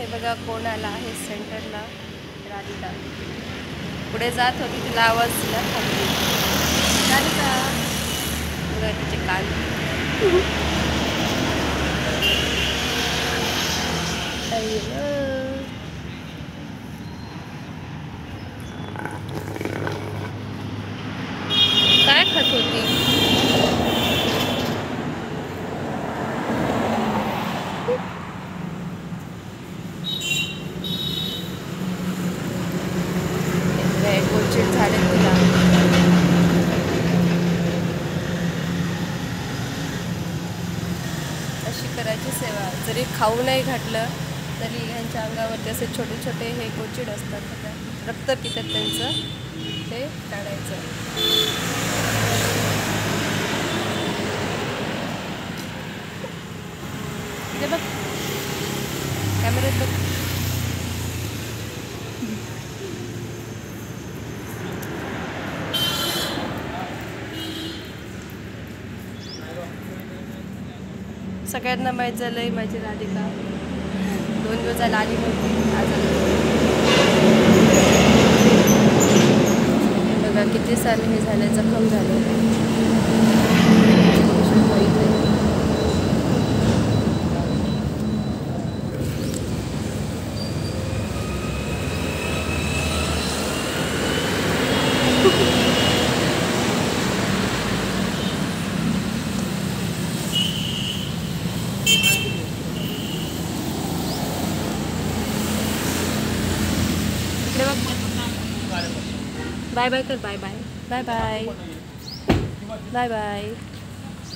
हे बघा कोण आला आहे सेंटरला. राधिका पुढे जात होती, तिला आवाज दिला थांबली. राधिका बघा तिचे कान. काय खात होती? गोचिड झाले तुला. अशी करायची सेवा. जरी खाऊ नाही घातलं तरी ह्यांच्या अंगावरती असे छोटे छोटे हे गोचिड असतात, रक्त पितात त्यांचं, ते काढायचं. ते बघ कॅमेऱ्यात बघ. सगळ्यांना माहीत झालंय माझी राधिका 2 दिवस झाला आली नव्हती. आज बघा किती सारे हे झाले, जखम झाले. बाय बाय कर. Bye bye bye bye bye bye.